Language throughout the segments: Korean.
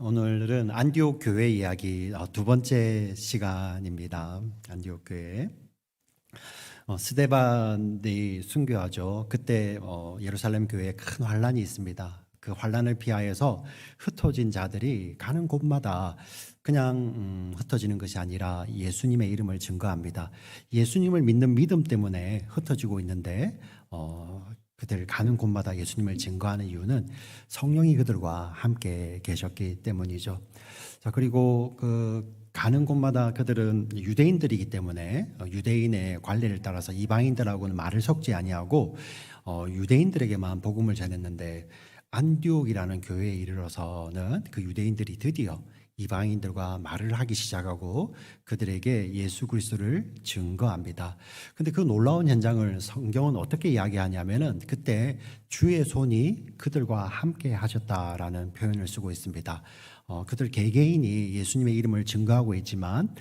오늘은 안디옥 교회 이야기 두 번째 시간입니다. 안디옥 교회. 스데반이 순교하죠. 그때 예루살렘 교회에 큰 환란이 있습니다. 그 환란을 피하여서 흩어진 자들이 가는 곳마다 그냥 흩어지는 것이 아니라 예수님의 이름을 증거합니다. 예수님을 믿는 믿음 때문에 흩어지고 있는데 그들 가는 곳마다 예수님을 증거하는 이유는 성령이 그들과 함께 계셨기 때문이죠. 자, 그리고 가는 곳마다 그들은 유대인들이기 때문에 유대인의 관례를 따라서 이방인들하고는 말을 섞지 아니하고 유대인들에게만 복음을 전했는데, 안디옥이라는 교회에 이르러서는 그 유대인들이 드디어 이방인들과 말을 하기 시작하고 그들에게 예수 그리스도를 증거합니다. 근데 그 놀라운 현장을 성경은 어떻게 이야기하냐면은 그때 주의 손이 그들과 함께 하셨다라는 표현을 쓰고 있습니다. 그들 개개인이 예수님의 이름을 증거하고 있지만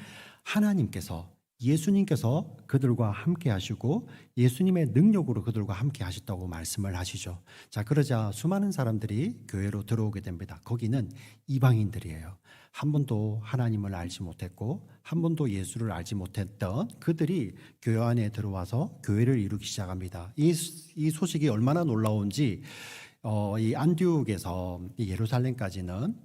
예수님께서 그들과 함께 하시고 예수님의 능력으로 그들과 함께 하셨다고 말씀을 하시죠. 자, 그러자 수많은 사람들이 교회로 들어오게 됩니다. 거기는 이방인들이에요. 한 번도 하나님을 알지 못했고 한 번도 예수를 알지 못했던 그들이 교회 안에 들어와서 교회를 이루기 시작합니다. 이 소식이 얼마나 놀라운지 이 안디옥에서 예루살렘까지는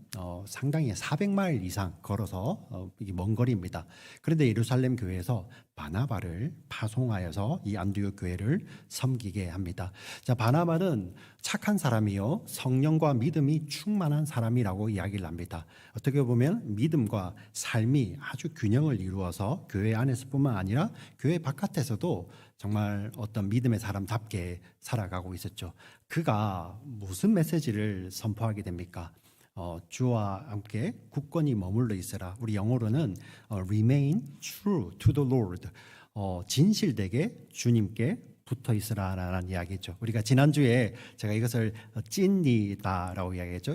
상당히 400마일 이상 걸어서 이게 먼 거리입니다. 그런데 예루살렘 교회에서 바나바를 파송하여서 이 안디옥 교회를 섬기게 합니다. 자, 바나바는 착한 사람이요 성령과 믿음이 충만한 사람이라고 이야기를 합니다. 어떻게 보면 믿음과 삶이 아주 균형을 이루어서 교회 안에서뿐만 아니라 교회 바깥에서도 정말 어떤 믿음의 사람답게 살아가고 있었죠. 그가 무슨 메시지를 선포하게 됩니까? 주와 함께 굳건히 머물러 있으라. 우리 영어로는 remain true to the Lord. 진실되게 주님께 붙어 있으라라는 이야기죠. 우리가 지난주에 제가 이것을 찐이다라고 이야기했죠.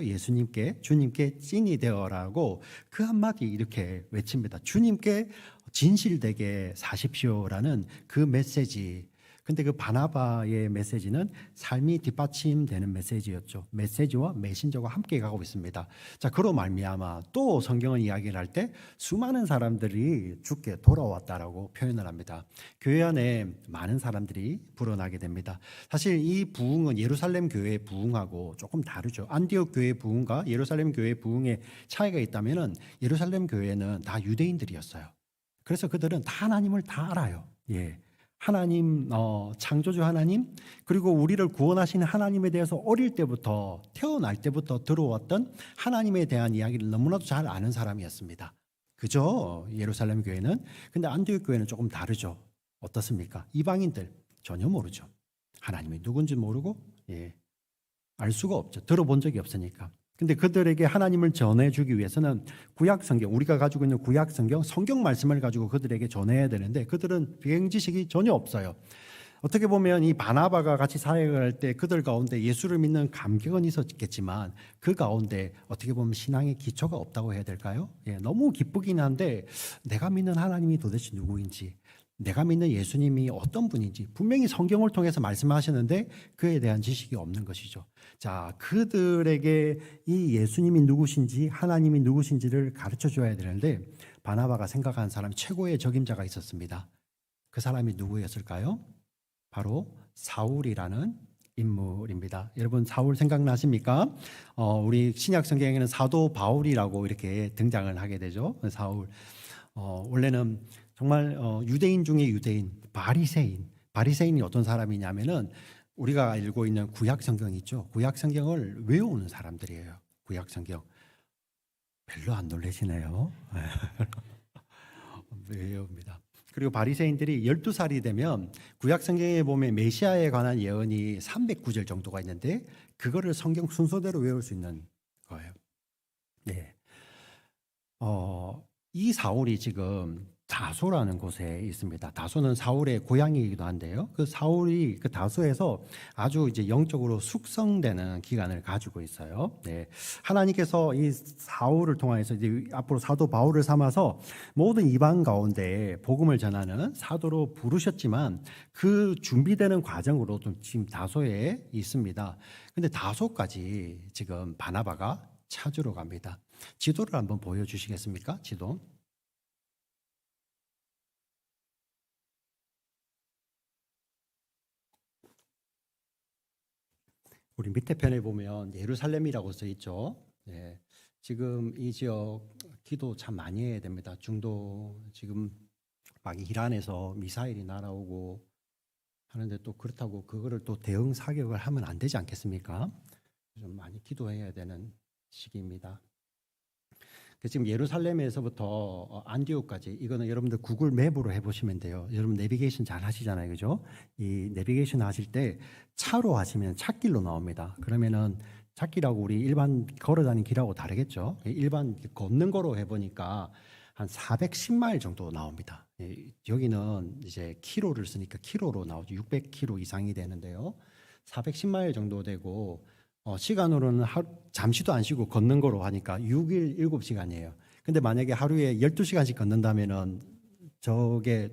주님께 찐이 되어라고 그 한마디 이렇게 외칩니다. 주님께 진실되게 사십시오라는 그 메시지. 근데 그 바나바의 메시지는 삶이 뒷받침되는 메시지였죠. 메시지와 메신저가 함께 가고 있습니다. 자, 그로 말미암아 또 성경은 이야기를 할 때 수많은 사람들이 주께 돌아왔다라고 표현을 합니다. 교회 안에 많은 사람들이 불어나게 됩니다. 사실 이 부흥은 예루살렘 교회의 부흥하고 조금 다르죠. 안디옥 교회의 부흥과 예루살렘 교회의 부흥의 차이가 있다면은 예루살렘 교회는 다 유대인들이었어요. 그래서 그들은 다 하나님을 다 알아요. 예. 하나님, 창조주 하나님, 그리고 우리를 구원하시는 하나님에 대해서 어릴 때부터, 태어날 때부터 들어왔던 하나님에 대한 이야기를 너무나도 잘 아는 사람이었습니다. 그죠? 예루살렘 교회는. 근데 안디옥 교회는 조금 다르죠. 어떻습니까? 이방인들 전혀 모르죠. 하나님이 누군지 모르고, 알 수가 없죠. 들어본 적이 없으니까. 근데 그들에게 하나님을 전해주기 위해서는 구약 성경, 우리가 가지고 있는 구약 성경 말씀을 가지고 그들에게 전해야 되는데 그들은 비행 지식이 전혀 없어요. 어떻게 보면 이 바나바가 같이 사역을 할 때 그들 가운데 예수를 믿는 감격은 있었겠지만 그 가운데 어떻게 보면 신앙의 기초가 없다고 해야 될까요? 너무 기쁘긴 한데 내가 믿는 하나님이 도대체 누구인지, 내가 믿는 예수님이 어떤 분인지 분명히 성경을 통해서 말씀하시는데 그에 대한 지식이 없는 것이죠. 자, 그들에게 이 예수님이 누구신지 하나님이 누구신지를 가르쳐 줘야 되는데 바나바가 생각한 사람 최고의 적임자가 있었습니다. 그 사람이 누구였을까요? 바로 사울이라는 인물입니다. 여러분 사울 생각나십니까? 우리 신약 성경에는 사도 바울이라고 이렇게 등장을 하게 되죠. 사울. 원래는 정말 유대인 중에 유대인, 바리새인이 어떤 사람이냐면은 우리가 알고 있는 구약 성경 있죠. 구약 성경을 외우는 사람들이에요. 구약 성경. 별로 안 놀라시네요. 외웁니다. 그리고 바리새인들이 12살이 되면 구약 성경에 보면 메시아에 관한 예언이 309절 정도가 있는데 그거를 성경 순서대로 외울 수 있는 거예요. 네. 이 사울이 지금 다소라는 곳에 있습니다. 다소는 사울의 고향이기도 한데요. 그 사울이 그 다소에서 아주 이제 영적으로 숙성되는 기간을 가지고 있어요. 네. 하나님께서 이 사울을 통해서 이제 앞으로 사도 바울을 삼아서 모든 이방 가운데 복음을 전하는 사도로 부르셨지만 그 준비되는 과정으로 좀 지금 다소에 있습니다. 근데 다소까지 지금 바나바가 찾으러 갑니다. 지도를 한번 보여주시겠습니까? 지도. 우리 밑에 편에 보면 예루살렘이라고 써 있죠. 네. 지금 이 지역 기도 참 많이 해야 됩니다. 중도 지금 막 이란에서 미사일이 날아오고 하는데 또 그렇다고 그거를 또 대응 사격을 하면 안 되지 않겠습니까? 좀 많이 기도해야 되는 시기입니다. 지금 예루살렘에서부터 안디옥까지 이거는 여러분들 구글 맵으로 해보시면 돼요. 여러분 내비게이션 잘 하시잖아요, 그죠? 이 내비게이션 하실 때 차로 하시면 찾길로 나옵니다. 그러면은 찾기라고 우리 일반 걸어다니는 길하고 다르겠죠? 일반 걷는 거로 해보니까 한 410마일 정도 나옵니다. 여기는 이제 키로를 쓰니까 키로로 나오죠. 600km 이상이 되는데요. 410마일 정도 되고 시간으로는 잠시도 안 쉬고 걷는 거로 하니까 6일 7시간이에요. 근데 만약에 하루에 12시간씩 걷는다면은 저게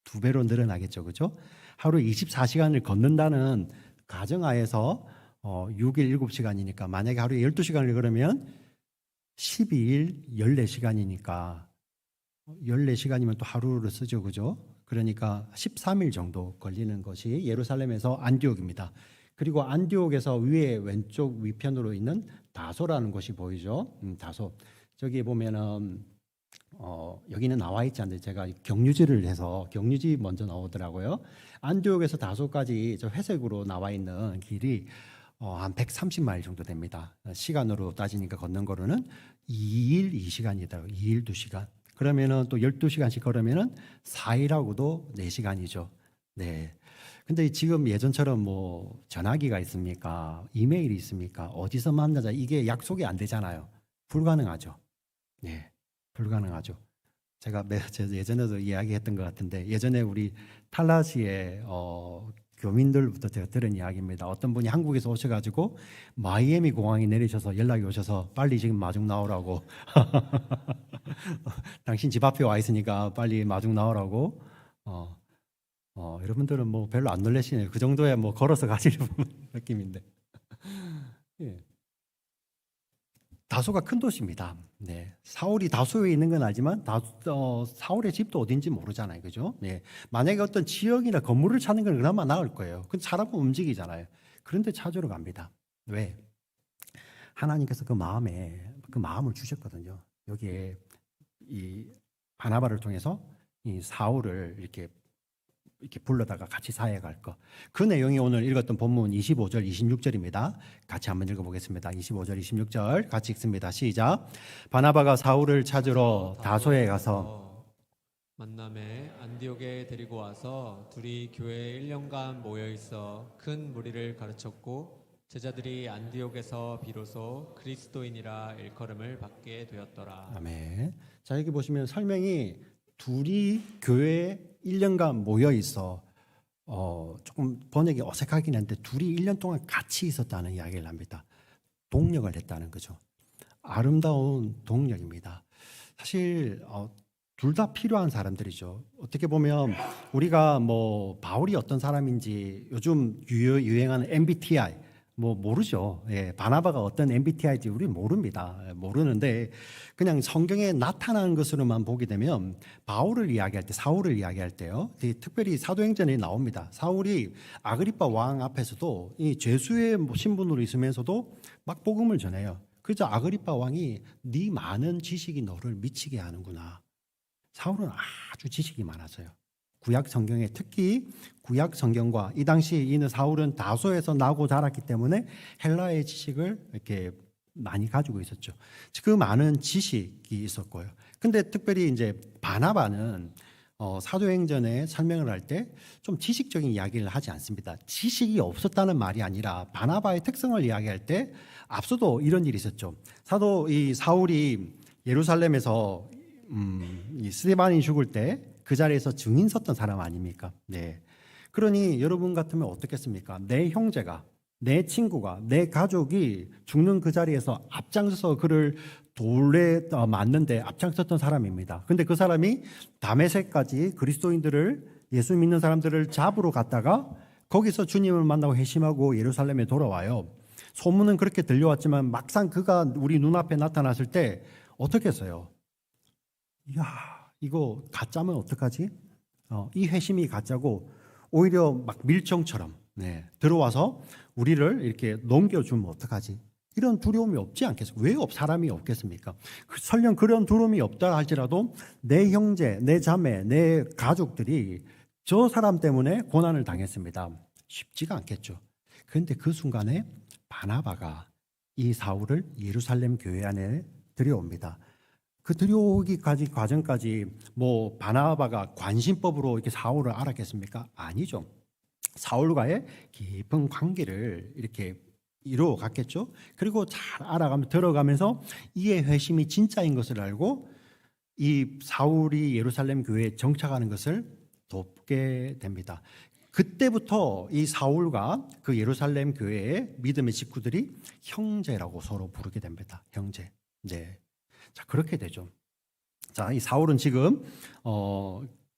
2배로 늘어나겠죠. 그죠? 하루에 24시간을 걷는다는 가정하에서 6일 7시간이니까 만약에 하루에 12시간을 걸으면 12일 14시간이니까 14시간이면 또 하루를 쓰죠. 그죠? 그러니까 13일 정도 걸리는 것이 예루살렘에서 안디옥입니다. 그리고 안디옥에서 위에 왼쪽 위편으로 있는 다소라는 곳이 보이죠. 다소. 저기 보면은 여기는 나와 있지 않는데 제가 경유지를 해서 경유지 먼저 나오더라고요. 안디옥에서 다소까지 저 회색으로 나와 있는 길이 한 130마일 정도 됩니다. 시간으로 따지니까 걷는 거로는 2일 2시간이다. 2일 2시간. 그러면은 또 12시간씩 걸으면은 4일하고도 4시간이죠. 네. 근데 지금 예전처럼 뭐 전화기가 있습니까? 이메일이 있습니까? 어디서 만나자 이게 약속이 안 되잖아요. 불가능하죠. 네, 불가능하죠. 제가 예전에도 이야기했던 것 같은데 예전에 우리 탈라시의 교민들부터 제가 들은 이야기입니다. 어떤 분이 한국에서 오셔가지고 마이애미 공항에 내리셔서 연락이 오셔서 빨리 지금 마중 나오라고 당신 집 앞에 와 있으니까 빨리 마중 나오라고 여러분들은 뭐 별로 안 놀라시네요. 그 정도야 뭐 걸어서 가시는 느낌인데. 예. 다소가 큰 도시입니다. 네. 사울이 다소에 있는 건 알지만 사울의 집도 어딘지 모르잖아요. 그죠? 네. 만약에 어떤 지역이나 건물을 찾는 건 그나마 나을 거예요. 그 사람은 움직이잖아요. 그런데 찾으러 갑니다. 왜? 하나님께서 그 마음을 주셨거든요. 여기에 이 바나바를 통해서 이 사울을 이렇게 불러다가 같이 사역할 거. 그 내용이 오늘 읽었던 본문 25절, 26절입니다. 같이 한번 읽어보겠습니다. 25절, 26절 같이 읽습니다. 시작. 바나바가 사울을 찾으러 다소에 가서 만남에 안디옥에 데리고 와서 둘이 교회에 1년간 모여 있어 큰 무리를 가르쳤고 제자들이 안디옥에서 비로소 그리스도인이라 일컬음을 받게 되었더라. 아멘. 자, 여기 보시면 설명이 둘이 교회에 1년간 모여 있어. 조금 번역이 어색하긴 한데 둘이 1년 동안 같이 있었다는 이야기를 합니다. 동력을 했다는 거죠. 아름다운 동력입니다. 사실 둘 다 필요한 사람들이죠. 어떻게 보면 우리가 뭐 바울이 어떤 사람인지 요즘 유행하는 MBTI 뭐 모르죠. 예, 바나바가 어떤 MBTI인지 우리 모릅니다. 모르는데 그냥 성경에 나타나는 것으로만 보게 되면 바울을 이야기할 때, 사울을 이야기할 때요. 특별히 사도행전에 나옵니다. 사울이 아그리파 왕 앞에서도 이 죄수의 신분으로 있으면서도 막 복음을 전해요. 그래서 아그리파 왕이 네 많은 지식이 너를 미치게 하는구나. 사울은 아주 지식이 많았어요. 구약 성경에 특히 구약 성경과 이 당시 이는 사울은 다소에서 나고 자랐기 때문에 헬라의 지식을 이렇게 많이 가지고 있었죠. 그 많은 지식이 있었고요. 근데 특별히 이제 바나바는 사도행전에 설명을 할 때 좀 지식적인 이야기를 하지 않습니다. 지식이 없었다는 말이 아니라 바나바의 특성을 이야기할 때 앞서도 이런 일이 있었죠. 이 사울이 예루살렘에서 이 스데반이 죽을 때 그 자리에서 증인 섰던 사람 아닙니까? 네. 그러니 여러분 같으면 어떻겠습니까? 내 형제가, 내 친구가, 내 가족이 죽는 그 자리에서 앞장서서 그를 돌에 맞는데 앞장섰던 사람입니다. 근데 그 사람이 다메섹까지 그리스도인들을 예수 믿는 사람들을 잡으러 갔다가 거기서 주님을 만나고 회심하고 예루살렘에 돌아와요. 소문은 그렇게 들려왔지만 막상 그가 우리 눈앞에 나타났을 때 어떻게 했어요? 이야, 이거 가짜면 어떡하지? 이 회심이 가짜고 오히려 막 밀정처럼 들어와서 우리를 이렇게 넘겨주면 어떡하지? 이런 두려움이 없지 않겠습니까? 왜 사람이 없겠습니까? 설령 그런 두려움이 없다 할지라도 내 형제, 내 자매, 내 가족들이 저 사람 때문에 고난을 당했습니다. 쉽지가 않겠죠. 그런데 그 순간에 바나바가 이 사울을 예루살렘 교회 안에 들여옵니다. 그 들여오기까지 과정까지 뭐 바나바가 관심법으로 이렇게 사울을 알았겠습니까? 아니죠. 사울과의 깊은 관계를 이렇게 이루어 갔겠죠. 그리고 잘 알아가면서 들어가면서 이의 회심이 진짜인 것을 알고 이 사울이 예루살렘 교회에 정착하는 것을 돕게 됩니다. 그때부터 이 사울과 그 예루살렘 교회의 믿음의 식구들이 형제라고 서로 부르게 됩니다. 형제. 네. 자, 그렇게 되죠. 자, 이 사울은 지금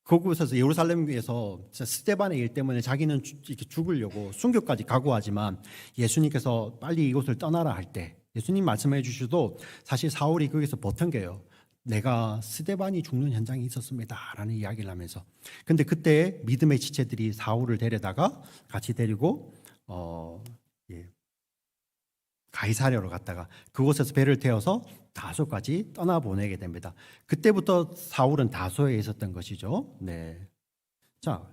그곳에서 예루살렘에서 스데반의 일 때문에 자기는 이렇게 죽으려고 순교까지 각오하지만 예수님께서 빨리 이곳을 떠나라 할 때 예수님 말씀해 주셔도 사실 사울이 거기서 버텨겨요. 내가 스데반이 죽는 현장이 있었습니다 라는 이야기를 하면서. 근데 그때 믿음의 지체들이 사울을 데려다가 같이 데리고 가이사랴로 갔다가 그곳에서 배를 태워서 다소까지 떠나보내게 됩니다. 그때부터 사울은 다소에 있었던 것이죠. 네. 자,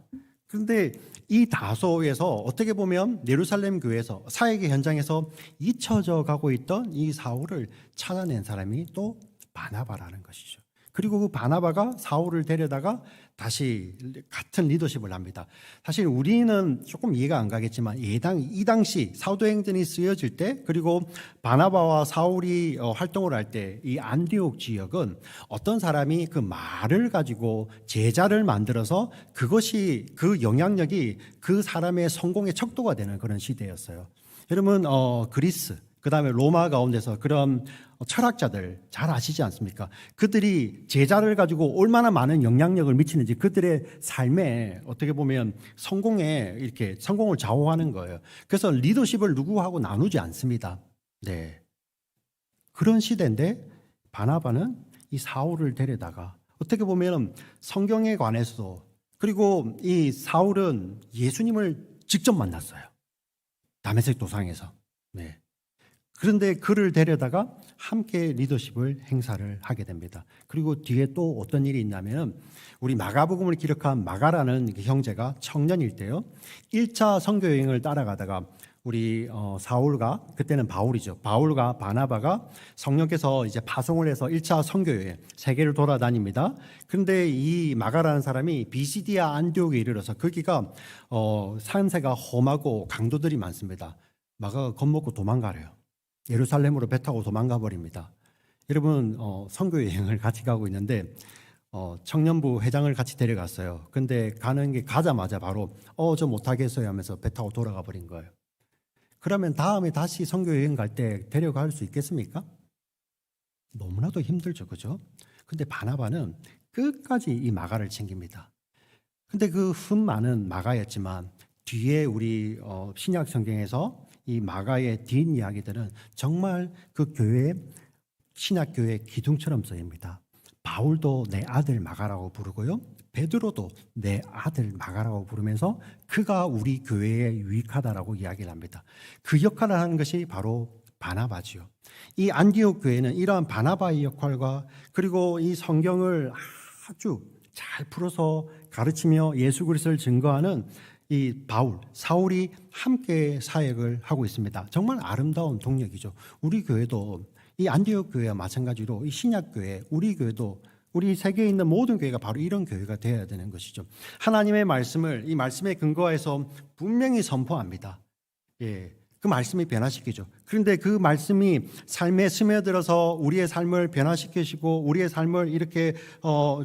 그런데 이 다소에서 어떻게 보면 예루살렘 교회에서 사역의 현장에서 잊혀져 가고 있던 이 사울을 찾아낸 사람이 또 바나바라는 것이죠. 그리고 그 바나바가 사울을 데려다가 다시 같은 리더십을 합니다. 사실 우리는 조금 이해가 안 가겠지만 이 당시 사도행전이 쓰여질 때 그리고 바나바와 사울이 활동을 할 때 이 안디옥 지역은 어떤 사람이 그 말을 가지고 제자를 만들어서 그것이 그 영향력이 그 사람의 성공의 척도가 되는 그런 시대였어요. 여러분 그리스 그다음에 로마 가운데서 그런 철학자들 잘 아시지 않습니까? 그들이 제자를 가지고 얼마나 많은 영향력을 미치는지 그들의 삶에 어떻게 보면 이렇게 성공을 좌우하는 거예요. 그래서 리더십을 누구하고 나누지 않습니다. 네. 그런 시대인데 바나바는 이 사울을 데려다가 어떻게 보면 성경에 관해서도 그리고 이 사울은 예수님을 직접 만났어요. 다메섹 도상에서. 네. 그런데 그를 데려다가 함께 리더십을 행사를 하게 됩니다. 그리고 뒤에 또 어떤 일이 있냐면 우리 마가복음을 기록한 마가라는 형제가 청년일 때요. 1차 선교 여행을 따라가다가 우리 사울과 그때는 바울이죠. 바울과 바나바가 성령께서 이제 파송을 해서 1차 선교 여행 세계를 돌아다닙니다. 그런데 이 마가라는 사람이 비시디아 안디옥에 이르러서 거기가 산세가 험하고 강도들이 많습니다. 마가가 겁먹고 도망가래요. 예루살렘으로 배 타고 도망가 버립니다. 여러분 선교 여행을 같이 가고 있는데 청년부 회장을 같이 데려갔어요. 근데 가는 게 가자마자 바로 저 못하겠어요 하면서 배 타고 돌아가 버린 거예요. 그러면 다음에 다시 선교 여행 갈 때 데려갈 수 있겠습니까? 너무나도 힘들죠, 그죠? 근데 바나바는 끝까지 이 마가를 챙깁니다. 근데 그 흠 많은 마가였지만 뒤에 우리 신약 성경에서 이 마가의 뒷이야기들은 정말 그 교회 신학교의 기둥처럼 쓰입니다. 바울도 내 아들 마가라고 부르고요. 베드로도 내 아들 마가라고 부르면서 그가 우리 교회에 유익하다라고 이야기를 합니다. 그 역할을 하는 것이 바로 바나바지요. 이 안디옥 교회는 이러한 바나바의 역할과 그리고 이 성경을 아주 잘 풀어서 가르치며 예수 그리스도를 증거하는 이 사울이 함께 사역을 하고 있습니다. 정말 아름다운 동력이죠. 우리 교회도 이 안디옥 교회와 마찬가지로 이 신약 교회, 우리 교회도 우리 세계에 있는 모든 교회가 바로 이런 교회가 되어야 되는 것이죠. 하나님의 말씀을 이 말씀에 근거해서 분명히 선포합니다. 그 말씀이 변화시키죠. 그런데 그 말씀이 삶에 스며들어서 우리의 삶을 변화시키시고 우리의 삶을 이렇게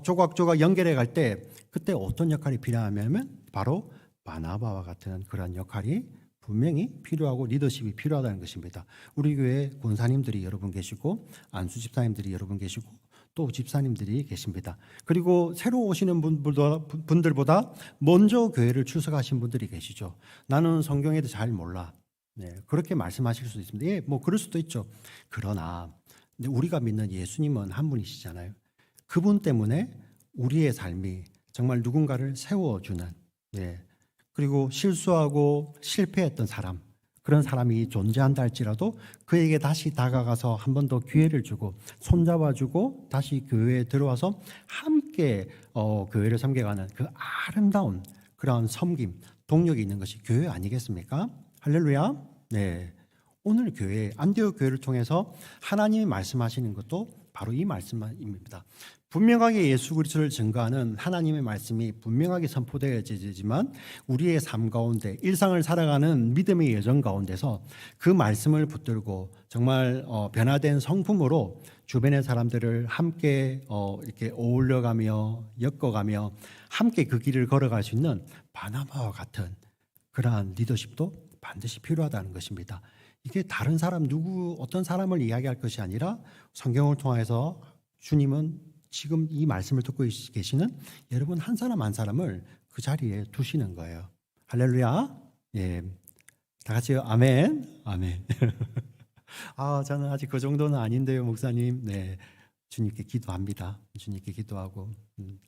조각조각 연결해 갈 때 그때 어떤 역할이 필요하냐면 바로 바나바와 같은 그런 역할이 분명히 필요하고 리더십이 필요하다는 것입니다. 우리 교회 권사님들이 여러분 계시고 안수 집사님들이 여러분 계시고 또 집사님들이 계십니다. 그리고 새로 오시는 분들보다 먼저 교회를 출석하신 분들이 계시죠. 나는 성경에도 잘 몰라. 네, 그렇게 말씀하실 수 있습니다. 예, 뭐 그럴 수도 있죠. 그러나 근데 우리가 믿는 예수님은 한 분이시잖아요. 그분 때문에 우리의 삶이 정말 누군가를 세워주는, 예, 그리고 실수하고 실패했던 사람, 그런 사람이 존재한다 할지라도 그에게 다시 다가가서 한 번 더 기회를 주고 손잡아주고 다시 교회에 들어와서 함께 교회를 섬겨가는 그 아름다운 그런 섬김, 동력이 있는 것이 교회 아니겠습니까? 할렐루야. 네. 오늘 교회, 안디옥 교회를 통해서 하나님이 말씀하시는 것도 바로 이 말씀입니다. 분명하게 예수 그리스도를 증거하는 하나님의 말씀이 분명하게 선포되어지지만 우리의 삶 가운데 일상을 살아가는 믿음의 여정 가운데서 그 말씀을 붙들고 정말 변화된 성품으로 주변의 사람들을 함께 이렇게 어울려가며 엮어가며 함께 그 길을 걸어갈 수 있는 바나바와 같은 그러한 리더십도 반드시 필요하다는 것입니다. 이게 다른 사람 어떤 사람을 이야기할 것이 아니라 성경을 통해서 주님은 지금 이 말씀을 듣고 계시는 여러분 한 사람 한 사람을 그 자리에 두시는 거예요. 할렐루야. 예. 다 같이요. 아멘. 아멘. 저는 아직 그 정도는 아닌데요, 목사님. 네. 주님께 기도합니다. 주님께 기도하고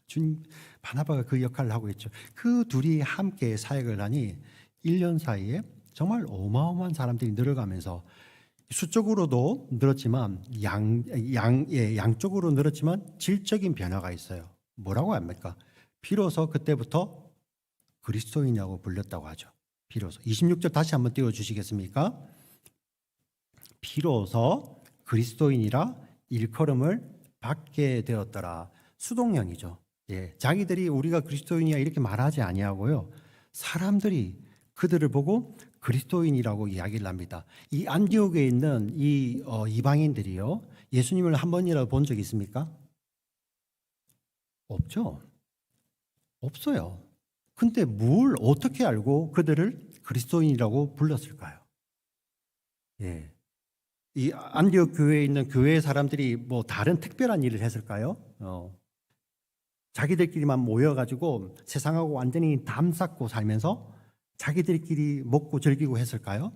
주님 바나바가 그 역할을 하고 있죠. 그 둘이 함께 사역을 하니 1년 사이에 정말 어마어마한 사람들이 늘어가면서 수적으로도 늘었지만 양적으로 늘었지만 질적인 변화가 있어요. 뭐라고 합니까? 비로소 그때부터 그리스도인이라고 불렸다고 하죠. 비로소 26절 다시 한번 띄워주시겠습니까? 비로소 그리스도인이라 일컬음을 받게 되었더라. 수동형이죠. 예, 자기들이 우리가 그리스도인이야 이렇게 말하지 아니하고요. 사람들이 그들을 보고 그리스도인이라고 이야기를 합니다. 이 안디옥에 있는 이 이방인들이요, 예수님을 한 번이라도 본 적 있습니까? 없죠. 없어요. 근데 뭘 어떻게 알고 그들을 그리스도인이라고 불렀을까요? 예. 이 안디옥 교회에 있는 교회 사람들이 뭐 다른 특별한 일을 했을까요? 자기들끼리만 모여가지고 세상하고 완전히 담쌓고 살면서 자기들끼리 먹고 즐기고 했을까요?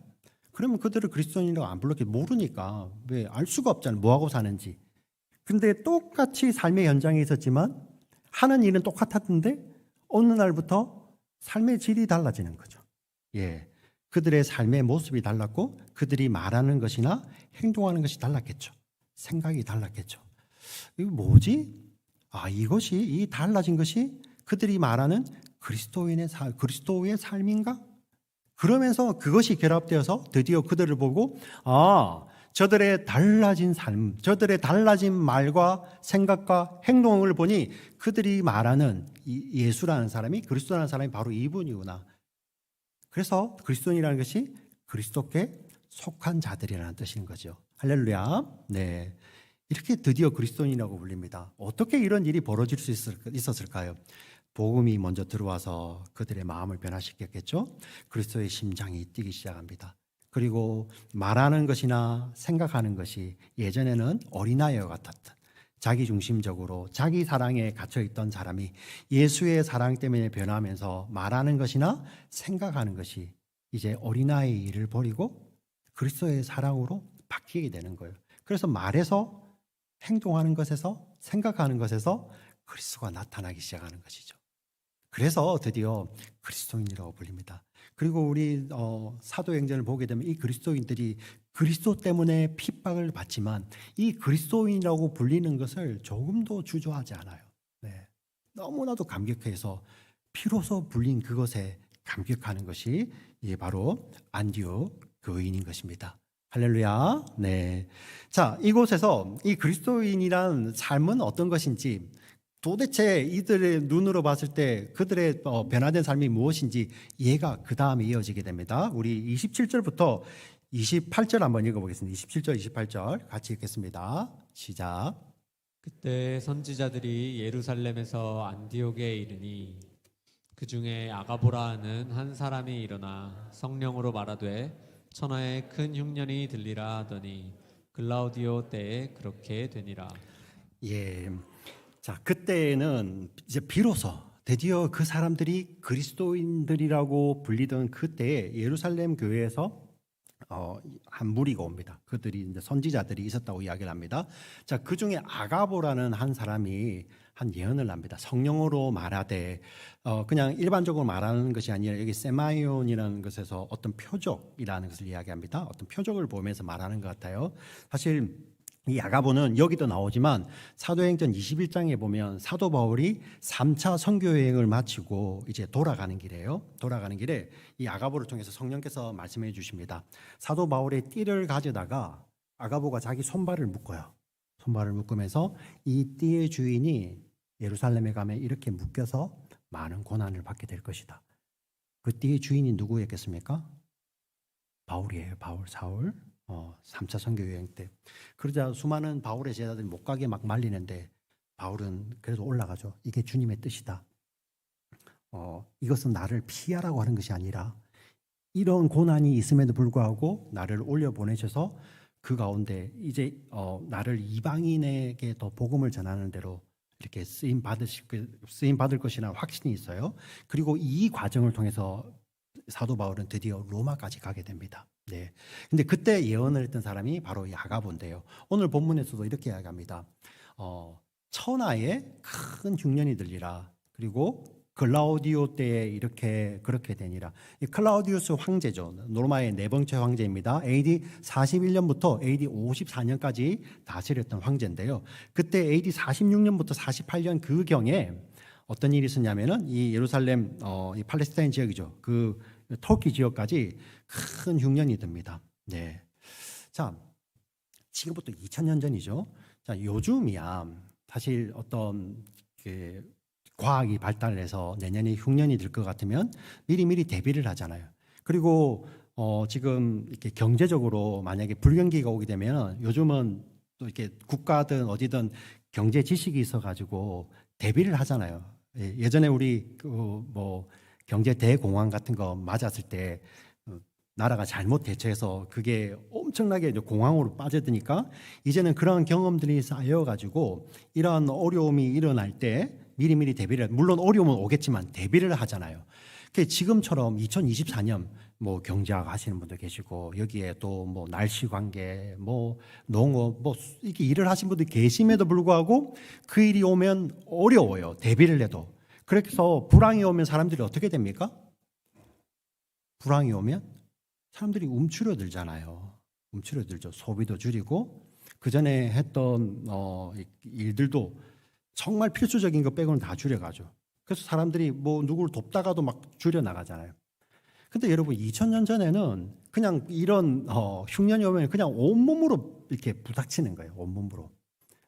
그러면 그들을 그리스도인이라고 안 불렀겠지. 모르니까. 왜? 알 수가 없잖아요. 뭐하고 사는지. 근데 똑같이 삶의 현장에 있었지만 하는 일은 똑같았는데 어느 날부터 삶의 질이 달라지는 거죠. 예. 그들의 삶의 모습이 달랐고 그들이 말하는 것이나 행동하는 것이 달랐겠죠. 생각이 달랐겠죠. 이거 뭐지? 이것이 이 달라진 것이 그들이 말하는 그리스도의 삶인가? 그러면서 그것이 결합되어서 드디어 그들을 보고 저들의 달라진 삶, 저들의 달라진 말과 생각과 행동을 보니 그들이 말하는 예수라는 사람이 그리스도라는 사람이 바로 이분이구나. 그래서 그리스도인이라는 것이 그리스도께 속한 자들이라는 뜻인 거죠. 할렐루야. 네. 이렇게 드디어 그리스도인이라고 불립니다. 어떻게 이런 일이 벌어질 수 있었을까요? 복음이 먼저 들어와서 그들의 마음을 변화시켰겠죠. 그리스도의 심장이 뛰기 시작합니다. 그리고 말하는 것이나 생각하는 것이 예전에는 어린아이와 같았던 자기중심적으로 자기 사랑에 갇혀있던 사람이 예수의 사랑 때문에 변하면서 말하는 것이나 생각하는 것이 이제 어린아이의 일을 버리고 그리스도의 사랑으로 바뀌게 되는 거예요. 그래서 말에서 행동하는 것에서 생각하는 것에서 그리스도가 나타나기 시작하는 것이죠. 그래서 드디어 그리스도인이라고 불립니다. 그리고 우리 사도행전을 보게 되면 이 그리스도인들이 그리스도 때문에 핍박을 받지만 이 그리스도인이라고 불리는 것을 조금도 주저하지 않아요. 네. 너무나도 감격해서 비로소 불린 그것에 감격하는 것이 바로 안디옥 교인인 것입니다. 할렐루야. 네. 자, 이곳에서 이 그리스도인이란 삶은 어떤 것인지 도대체 이들의 눈으로 봤을 때 그들의 변화된 삶이 무엇인지 이해가 그 다음에 이어지게 됩니다. 우리 27절부터 28절 한번 읽어보겠습니다. 27절, 28절 같이 읽겠습니다. 시작. 그때 선지자들이 예루살렘에서 안디옥에 이르니 그 중에 아가보라 하는 한 사람이 일어나 성령으로 말하되 천하에 큰 흉년이 들리라 하더니 글라우디오 때에 그렇게 되니라. 예. 자, 그때는 이제 비로소 드디어 그 사람들이 그리스도인들이라고 불리던 그때에 예루살렘 교회에서 한 무리가 옵니다. 그들이 이제 선지자들이 있었다고 이야기를 합니다. 자, 그 중에 아가보라는 한 사람이 한 예언을 합니다. 성령으로 말하되, 그냥 일반적으로 말하는 것이 아니라 여기 세마이온이라는 것에서 어떤 표적이라는 것을 이야기합니다. 어떤 표적을 보면서 말하는 것 같아요. 사실 이 아가보는 여기도 나오지만 사도행전 21장에 보면 사도 바울이 3차 선교 여행을 마치고 이제 돌아가는 길이에요. 돌아가는 길에 이 아가보를 통해서 성령께서 말씀해 주십니다. 사도 바울의 띠를 가져다가 아가보가 자기 손발을 묶어요. 손발을 묶으면서 이 띠의 주인이 예루살렘에 가면 이렇게 묶여서 많은 고난을 받게 될 것이다. 그 띠의 주인이 누구였겠습니까? 바울이에요. 바울, 사울. 3차 선교 여행 때. 그러자 수많은 바울의 제자들이 못 가게 막 말리는데 바울은 그래도 올라가죠. 이게 주님의 뜻이다. 이것은 나를 피하라고 하는 것이 아니라 이런 고난이 있음에도 불구하고 나를 올려 보내셔서 그 가운데 이제 나를 이방인에게 더 복음을 전하는 대로 이렇게 쓰임 받을 것이라는 확신이 있어요. 그리고 이 과정을 통해서 사도 바울은 드디어 로마까지 가게 됩니다. 네. 근데 그때 예언을 했던 사람이 바로 이 아가보인데요. 오늘 본문에서도 이렇게 이야기합니다. 천하에 큰 흉년이 들리라. 그리고 클라우디오 때에 그렇게 되니라. 이 클라우디우스 황제죠. 로마의 네 번째 황제입니다. AD 41년부터 AD 54년까지 다스렸던 황제인데요. 그때 AD 46년부터 48년 그 경에 어떤 일이 있었냐면은 이 예루살렘 이 팔레스타인 지역이죠. 그 터키 지역까지 큰 흉년이 듭니다. 네. 자, 지금부터 2000년 전이죠. 자, 요즘이야 사실 어떤 과학이 발달해서 내년에 흉년이 들 것 같으면 미리미리 대비를 하잖아요. 그리고 지금 이렇게 경제적으로 만약에 불경기가 오게 되면 요즘은 또 이렇게 국가든 어디든 경제 지식이 있어가지고 대비를 하잖아요. 예전에 우리 뭐 경제 대공황 같은 거 맞았을 때 나라가 잘못 대처해서 그게 엄청나게 공황으로 빠져드니까 이제는 그런 경험들이 쌓여가지고 이런 어려움이 일어날 때 미리미리 대비를, 물론 어려움은 오겠지만 대비를 하잖아요. 지금처럼 2024년 뭐 경제학 하시는 분도 계시고 여기에 또 뭐 날씨 관계, 뭐 농업, 뭐 이렇게 일을 하신 분들 계심에도 불구하고 그 일이 오면 어려워요. 대비를 해도. 그래서 불황이 오면 사람들이 어떻게 됩니까? 불황이 오면 사람들이 움츠러들잖아요. 움츠러들죠. 소비도 줄이고 그 전에 했던 일들도 정말 필수적인 거 빼고는 다 줄여가죠. 그래서 사람들이 뭐 누구를 돕다가도 막 줄여 나가잖아요. 근데 여러분 2000년 전에는 그냥 이런 흉년이 오면 그냥 온몸으로 이렇게 부닥치는 거예요. 온몸으로.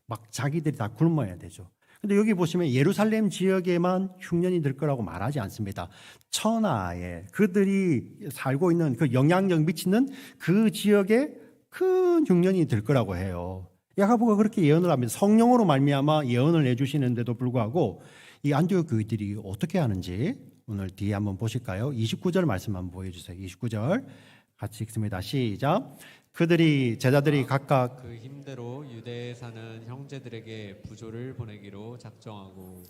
막 자기들이 다 굶어야 되죠. 근데 여기 보시면 예루살렘 지역에만 흉년이 들 거라고 말하지 않습니다. 천하에 그들이 살고 있는 그 영향력 미치는 그 지역에 큰 흉년이 들 거라고 해요. 야고보가 그렇게 예언을 합니다. 성령으로 말미암아 예언을 해주시는데도 불구하고 이 안디옥 교회들이 어떻게 하는지 오늘 뒤에 한번 보실까요? 29절 말씀 한번 보여주세요. 29절 같이 읽습니다. 시작. 제자들이 각각 그 힘대로 유대에 사는 형제들에게 부조를 보내기로 작정하고.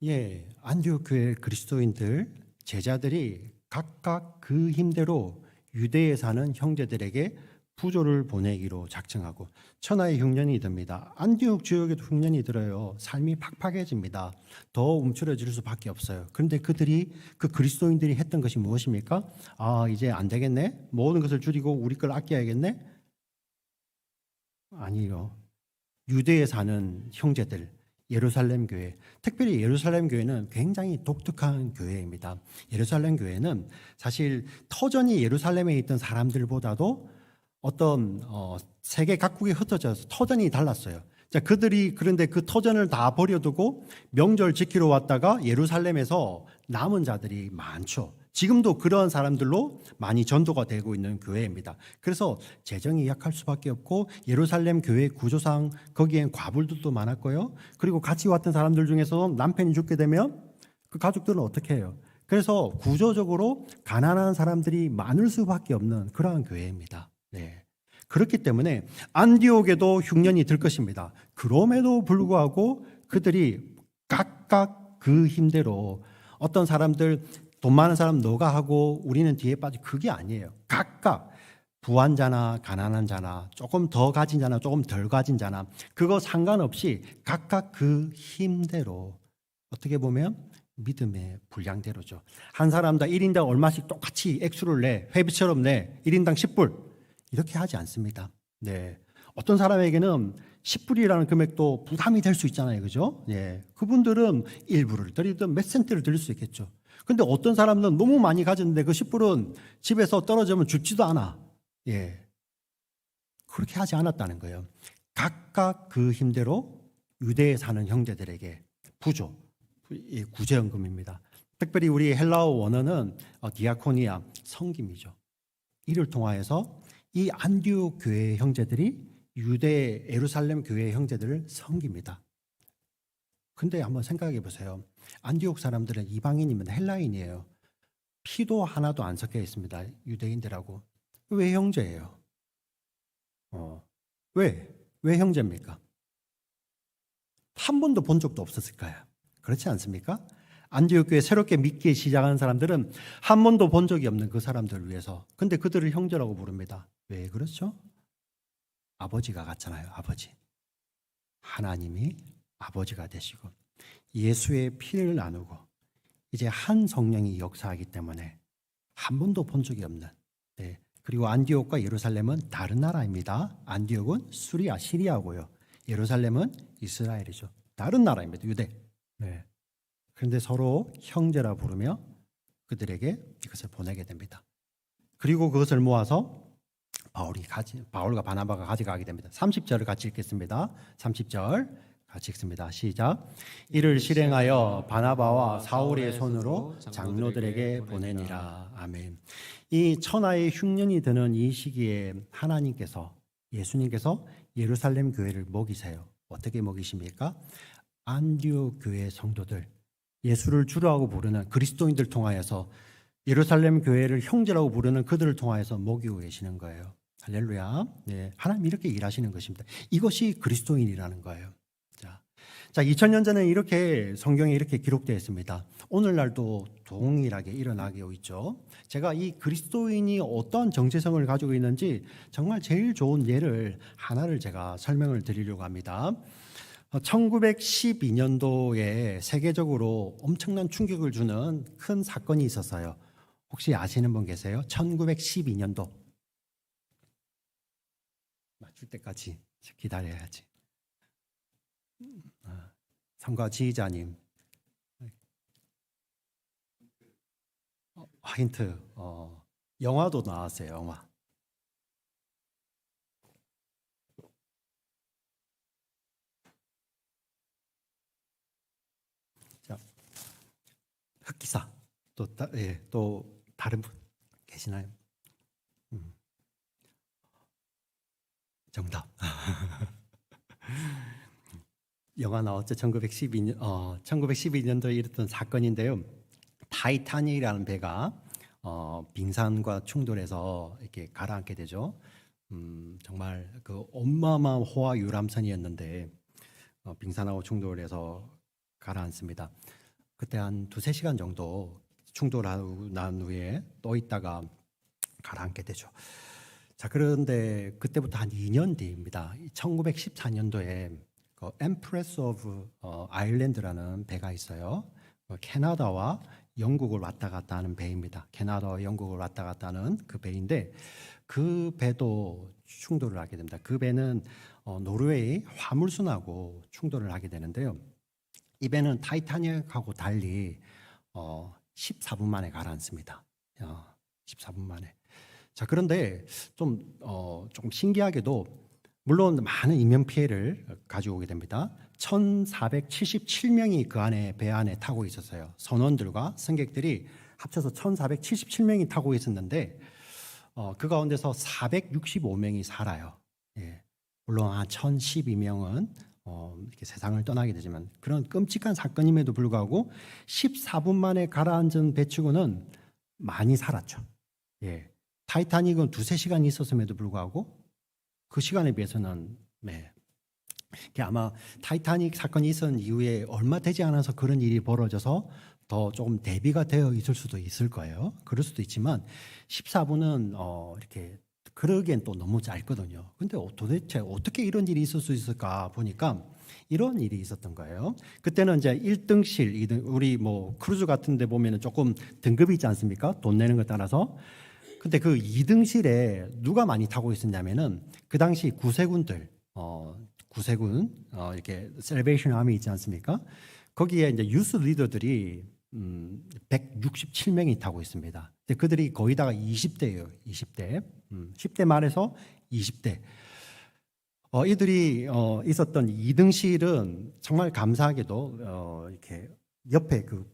예, 안디옥 교회 그리스도인들 제자들이 각각 그 힘대로 유대에 사는 형제들에게 부조를 보내기로 작정하고 천하의 흉년이 듭니다. 안디옥 지역에도 흉년이 들어요. 삶이 팍팍해집니다. 더 움츠러질 수밖에 없어요. 그런데 그 그리스도인들이 했던 것이 무엇입니까? 이제 안 되겠네. 모든 것을 줄이고 우리 걸 아껴야겠네. 아니요. 유대에 사는 형제들, 예루살렘 교회, 특별히 예루살렘 교회는 굉장히 독특한 교회입니다. 예루살렘 교회는 사실 터전이 예루살렘에 있던 사람들보다도 어떤 세계 각국에 흩어져서 터전이 달랐어요. 자, 그런데 그 터전을 다 버려두고 명절 지키러 왔다가 예루살렘에서 남은 자들이 많죠. 지금도 그런 사람들로 많이 전도가 되고 있는 교회입니다. 그래서 재정이 약할 수밖에 없고 예루살렘 교회 구조상 거기엔 과부들도 많았고요. 그리고 같이 왔던 사람들 중에서 남편이 죽게 되면 그 가족들은 어떻게 해요? 그래서 구조적으로 가난한 사람들이 많을 수밖에 없는 그러한 교회입니다. 네. 그렇기 때문에 안디옥에도 흉년이 들 것입니다. 그럼에도 불구하고 그들이 각각 그 힘대로 어떤 사람들 돈 많은 사람 너가 하고 우리는 뒤에 빠져 그게 아니에요. 각각 부한 자나 가난한 자나 조금 더 가진 자나 조금 덜 가진 자나 그거 상관없이 각각 그 힘대로 어떻게 보면 믿음의 분량대로죠. 한 사람당 1인당 얼마씩 똑같이 액수를 내, 회비처럼 내, 1인당 10불 이렇게 하지 않습니다. 네. 어떤 사람에게는 10불이라는 금액도 부담이 될 수 있잖아요. 그죠? 예. 그분들은 1불을 드리든 몇 센트를 드릴 수 있겠죠. 근데 어떤 사람은 너무 많이 가졌는데 그 10불은 집에서 떨어지면 죽지도 않아. 예. 그렇게 하지 않았다는 거예요. 각각 그 힘대로 유대에 사는 형제들에게 부조, 구제연금입니다. 특별히 우리 헬라어 원어는 디아코니아, 섬김이죠. 이를 통하여서 이 안디옥 교회의 형제들이 유대 예루살렘 교회의 형제들을 섬깁니다. 근데 한번 생각해 보세요. 안디옥 사람들은 이방인이면 헬라인이에요. 피도 하나도 안 섞여 있습니다. 유대인들하고. 왜 형제예요? 왜 형제입니까? 한 번도 본 적도 없었을 거예요. 그렇지 않습니까? 안디옥 교회 새롭게 믿기 시작한 사람들은 한 번도 본 적이 없는 그 사람들을 위해서. 근데 그들을 형제라고 부릅니다. 왜 그렇죠? 아버지가 같잖아요. 아버지. 하나님이 아버지가 되시고 예수의 피를 나누고 이제 한 성령이 역사하기 때문에 한 번도 본 적이 없는. 네. 그리고 안디옥과 예루살렘은 다른 나라입니다. 안디옥은 시리아고요. 예루살렘은 이스라엘이죠. 다른 나라입니다. 유대. 네. 그런데 서로 형제라 부르며 그들에게 이것을 보내게 됩니다. 그리고 그것을 모아서 바울과 바나바가 가져가게 됩니다. 30절을 같이 읽겠습니다. 30절 같이 읽습니다. 시작. 이를 실행하여 바나바와 사울의 손으로 장로들에게 보내니라. 아멘. 이 천하의 흉년이 드는 이 시기에 하나님께서 예수님께서 예루살렘 교회를 먹이세요. 어떻게 먹이십니까? 안디옥 교회 성도들, 예수를 주라고 부르는 그리스도인들 통하여서 예루살렘 교회를 형제라고 부르는 그들을 통하여서 먹이고 계시는 거예요. 할렐루야. 네, 하나님 이렇게 일하시는 것입니다. 이것이 그리스도인이라는 거예요. 자, 2000년 전에 이렇게 성경에 이렇게 기록되어 있습니다. 오늘날도 동일하게 일어나고 있죠. 제가 이 그리스도인이 어떤 정체성을 가지고 있는지 정말 제일 좋은 예를 하나를 제가 설명을 드리려고 합니다. 1912년도에 세계적으로 엄청난 충격을 주는 큰 사건이 있었어요. 혹시 아시는 분 계세요? 1912년도. 맞출 때까지 기다려야지. 성가 지휘자님. 힌트. 영화도 나왔어요. 영화. 자, 흑기사. 또 다른 분 계시나요? 정답. 영화 나왔죠. 1912년도에 일어났던 사건인데요. 타이타닉이라는 배가 빙산과 충돌해서 이렇게 가라앉게 되죠. 정말 그 어마어마한 호화 유람선이었는데 빙산하고 충돌해서 가라앉습니다. 그때 한 2-3시간 정도 충돌하고 난 후에 또 있다가 가라앉게 되죠. 자, 그런데 그때부터 한 2년 뒤입니다. 1914년도에 그 Empress of Ireland라는 배가 있어요. 캐나다와 영국을 왔다 갔다 하는 배입니다. 캐나다와 영국을 왔다 갔다 하는 그 배인데 그 배도 충돌을 하게 됩니다. 그 배는 노르웨이 화물선하고 충돌을 하게 되는데요. 이 배는 타이타닉하고 달리 14분 만에 가라앉습니다. 14분 만에. 자, 그런데 좀 신기하게도 물론 많은 인명 피해를 가지고 오게 됩니다. 1477명이 그 안에 배 안에 타고 있었어요. 선원들과 승객들이 합쳐서 1477명이 타고 있었는데 그 가운데서 465명이 살아요. 예. 물론 한 1012명은 이렇게 세상을 떠나게 되지만 그런 끔찍한 사건임에도 불구하고 14분 만에 가라앉은 배치고는 많이 살았죠. 예. 타이타닉은 2-3시간 있었음에도 불구하고 그 시간에 비해서는 아마 타이타닉 사건이 있었던 이후에 얼마 되지 않아서 그런 일이 벌어져서 더 조금 대비가 되어 있을 수도 있을 거예요. 그럴 수도 있지만 14분은 이렇게 그러기엔 또 너무 짧거든요. 근데 도대체 어떻게 이런 일이 있을 수 있을까 보니까 이런 일이 있었던 거예요. 그때는 이제 1등실, 2등, 우리 뭐 크루즈 같은 데 보면은 조금 등급이 있지 않습니까? 돈 내는 것 따라서. 근데 그 2등실에 누가 많이 타고 있었냐면은 그 당시 구세군들, 구세군, 이렇게 셀베이션 아미 있지 않습니까? 거기에 이제 유스 리더들이 167명이 타고 있습니다. 근데 그들이 거의 다가 20대예요. 20대. 10대 말에서 20대. 이들이 있었던 2등실은 정말 감사하게도 이렇게 옆에 그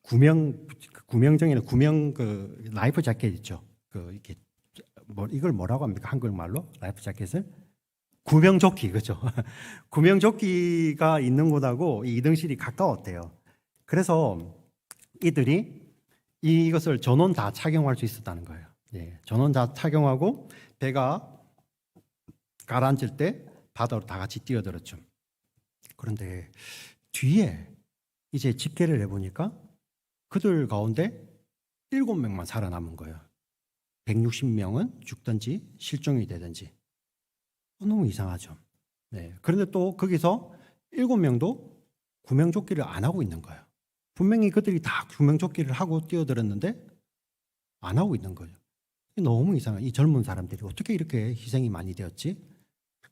구명정에는 구명 그 라이프 자켓 있죠. 그 이렇게 뭐 이걸 뭐라고 합니까? 한국말로 라이프 자켓을 구명조끼 그죠? 구명조끼가 있는 곳하고 이 2등실이 가까웠대요. 그래서 이들이 이것을 전원 다 착용할 수 있었다는 거예요. 예, 전원 다 착용하고 배가 가라앉을 때 바다로 다 같이 뛰어들었죠. 그런데 뒤에 이제 집계를 해보니까 그들 가운데 7명만 살아남은 거예요. 160명은 죽든지 실종이 되든지. 너무 이상하죠. 네. 그런데 또 거기서 7명도 구명조끼를 안 하고 있는 거예요. 분명히 그들이 다 구명조끼를 하고 뛰어들었는데 안 하고 있는 거예요. 너무 이상해요. 이 젊은 사람들이 어떻게 이렇게 희생이 많이 되었지?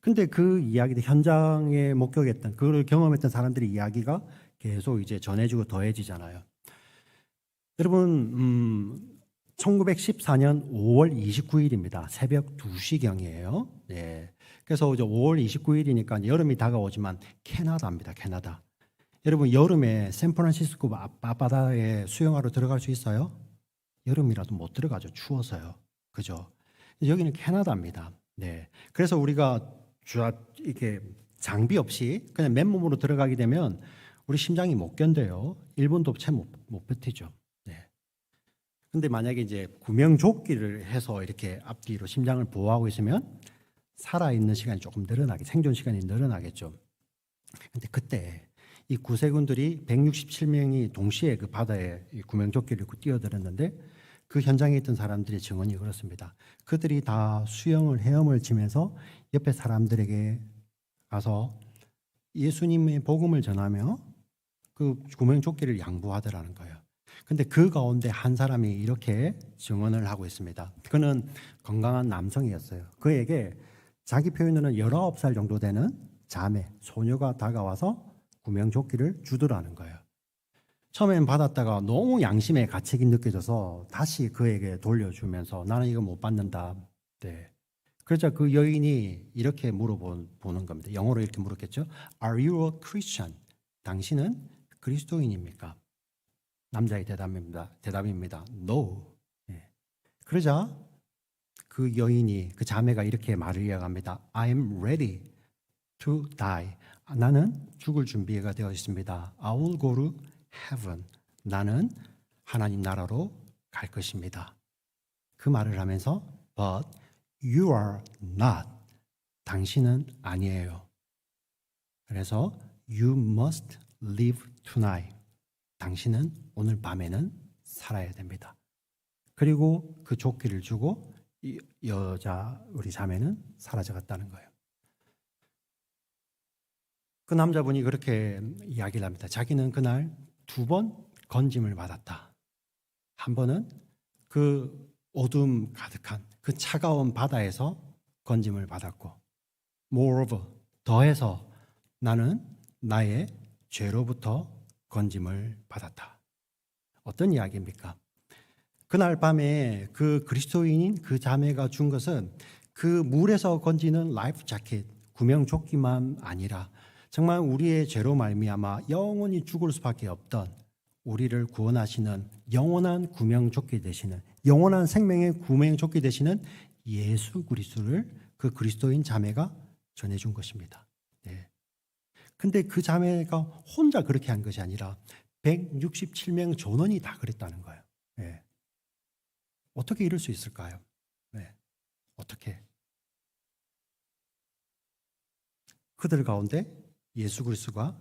근데 그 이야기들 현장에 목격했던 그걸 경험했던 사람들의 이야기가 계속 이제 전해지고 더해지잖아요. 여러분 1914년 5월 29일입니다. 새벽 2시경이에요. 네. 그래서 이제 5월 29일이니까 여름이 다가오지만 캐나다입니다. 캐나다. 여러분 여름에 샌프란시스코 앞바다에 수영하러 들어갈 수 있어요? 여름이라도 못 들어가죠. 추워서요. 그죠? 여기는 캐나다입니다. 네. 그래서 우리가 이렇게 장비 없이 그냥 맨몸으로 들어가게 되면 우리 심장이 못 견뎌요. 1분도 채 못 버티죠. 네. 근데 만약에 이제 구명조끼를 해서 이렇게 앞뒤로 심장을 보호하고 있으면 살아있는 시간이 조금 늘어나게, 생존 시간이 늘어나겠죠. 근데 그때 이 구세군들이 167명이 동시에 그 바다에 이 구명조끼를 입고 뛰어들었는데 그 현장에 있던 사람들의 증언이 그렇습니다. 그들이 다 수영을 헤엄을 치면서 옆에 사람들에게 가서 예수님의 복음을 전하며 그 구명조끼를 양보하더라는 거예요. 근데 그 가운데 한 사람이 이렇게 증언을 하고 있습니다. 그는 건강한 남성이었어요. 그에게 자기 표현으로는 19살 정도 되는 자매, 소녀가 다가와서 구명조끼를 주더라는 거예요. 처음엔 받았다가 너무 양심의 가책이 느껴져서 다시 그에게 돌려주면서 나는 이거 못 받는다. 네. 그러자 그 여인이 이렇게 물어보는 겁니다. 영어로 이렇게 물었겠죠. Are you a Christian? 당신은 그리스도인입니까? 남자의 대답입니다. No. 네. 그러자 그 여인이 그 자매가 이렇게 말을 이어갑니다. I'm ready to die. 나는 죽을 준비가 되어 있습니다. I will go to heaven. 나는 하나님 나라로 갈 것입니다. 그 말을 하면서 but you are not. 당신은 아니에요. 그래서 you must live tonight. 당신은 오늘 밤에는 살아야 됩니다. 그리고 그 조끼를 주고 이 우리 자매는 사라져갔다는 거예요. 그 남자분이 그렇게 이야기를 합니다. 자기는 그날 2번 건짐을 받았다. 한 번은 그 어둠 가득한 그 차가운 바다에서 건짐을 받았고, moreover, 더해서 나는 나의 죄로부터 건짐을 받았다. 어떤 이야기입니까? 그날 밤에 그 그리스도인인 그 자매가 준 것은 그 물에서 건지는 라이프 자켓, 구명조끼만 아니라 정말 우리의 죄로 말미암아 영원히 죽을 수밖에 없던 우리를 구원하시는 영원한 구명조끼 되시는 영원한 생명의 구명조끼 되시는 예수 그리스도를 그 그리스도인 자매가 전해준 것입니다. 네. 근데 그 자매가 혼자 그렇게 한 것이 아니라 167명 전원이 다 그랬다는 거예요. 네. 어떻게 이럴 수 있을까요? 네. 어떻게? 그들 가운데 예수 그리스도의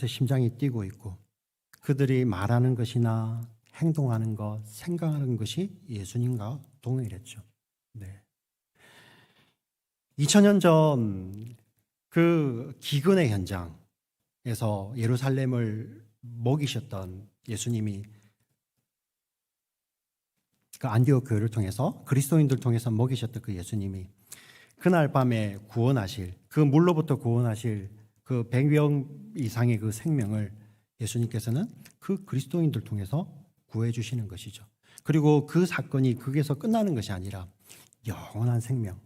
심장이 뛰고 있고 그들이 말하는 것이나 행동하는 것, 생각하는 것이 예수님과 동일했죠. 네. 2000년 전 그 기근의 현장에서 예루살렘을 먹이셨던 예수님이 그 안디옥 교회를 통해서 그리스도인들 통해서 먹이셨던 그 예수님이 그날 밤에 구원하실 그 물로부터 구원하실 그 100명 이상의 그 생명을 예수님께서는 그 그리스도인들 통해서 구해 주시는 것이죠. 그리고 그 사건이 거기에서 끝나는 것이 아니라 영원한 생명.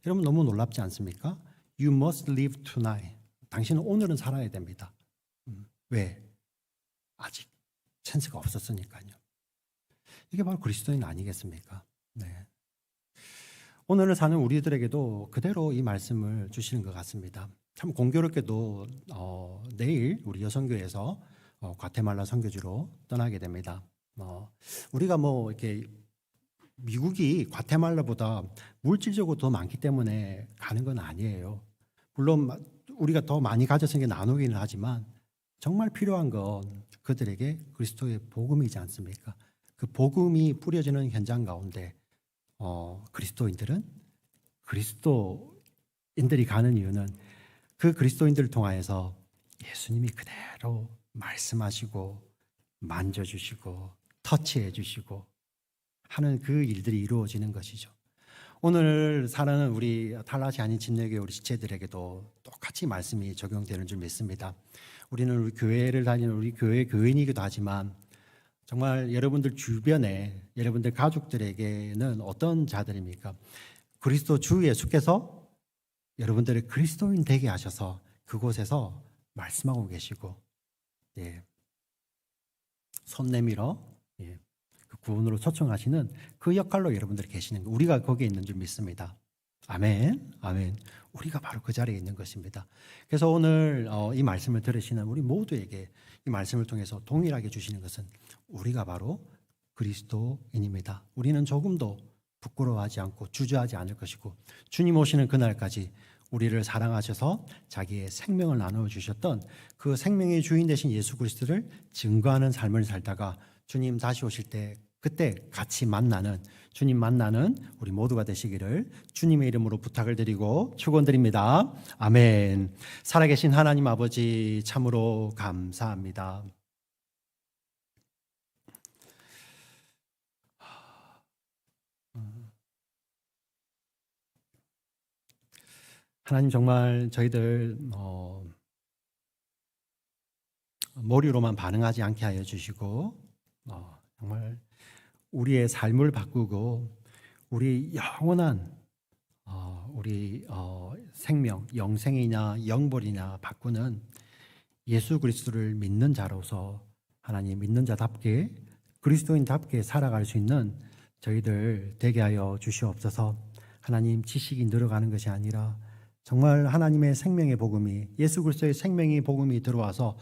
여러분 너무 놀랍지 않습니까? You must live tonight. 당신은 오늘은 살아야 됩니다. 왜? 아직 찬스가 없었으니까요. 이게 바로 그리스도인 아니겠습니까? 네. 오늘을 사는 우리들에게도 그대로 이 말씀을 주시는 것 같습니다. 참 공교롭게도 내일 우리 여선교에서 과테말라 선교지로 떠나게 됩니다. 우리가 이렇게 미국이 과테말라보다 물질적으로 더 많기 때문에 가는 건 아니에요. 물론 우리가 더 많이 가졌으니까 나누기는 하지만 정말 필요한 건 그들에게 그리스도의 복음이지 않습니까? 그 복음이 뿌려지는 현장 가운데 그리스도인들이 가는 이유는 그 그리스도인들을 통하여서 예수님이 그대로 말씀하시고 만져주시고 터치해 주시고 하는 그 일들이 이루어지는 것이죠. 오늘 사는 우리 탈라시 아닌 침례교회 우리 지체들에게도 똑같이 말씀이 적용되는 줄 믿습니다. 우리는 우리 교회를 다니는 우리 교회 교인이기도 하지만 정말 여러분들 주변에 여러분들 가족들에게는 어떤 자들입니까? 그리스도 주 예수께서 여러분들을 그리스도인 되게 하셔서 그곳에서 말씀하고 계시고 손 내밀어 그 구원으로 초청하시는 그 역할로 여러분들이 계시는 거 우리가 거기에 있는 줄 믿습니다. 아멘, 아멘. 우리가 바로 그 자리에 있는 것입니다. 그래서 오늘 이 말씀을 들으시는 우리 모두에게 이 말씀을 통해서 동일하게 주시는 것은 우리가 바로 그리스도인입니다. 우리는 조금도 부끄러워하지 않고 주저하지 않을 것이고 주님 오시는 그날까지 우리를 사랑하셔서 자기의 생명을 나누어 주셨던 그 생명의 주인 되신 예수 그리스도를 증거하는 삶을 살다가 주님 다시 오실 때 그때 같이 만나는 주님 만나는 우리 모두가 되시기를 주님의 이름으로 부탁을 드리고 축원드립니다. 아멘. 살아계신 하나님 아버지 참으로 감사합니다. 하나님 정말 저희들 머리로만 반응하지 않게 하여 주시고 정말 우리의 삶을 바꾸고 우리 영원한 우리 생명, 영생이냐 영벌이냐 바꾸는 예수 그리스도를 믿는 자로서 하나님 믿는 자답게 그리스도인답게 살아갈 수 있는 저희들 되게 하여 주시옵소서. 하나님 지식이 늘어가는 것이 아니라 정말 하나님의 생명의 복음이 예수 그리스도의 생명의 복음이 들어와서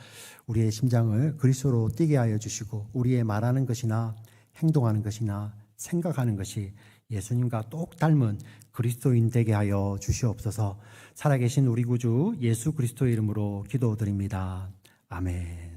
우리의 심장을 그리스도로 뛰게 하여 주시고 우리의 말하는 것이나 행동하는 것이나 생각하는 것이 예수님과 똑 닮은 그리스도인 되게 하여 주시옵소서. 살아계신 우리 구주 예수 그리스도의 이름으로 기도드립니다. 아멘.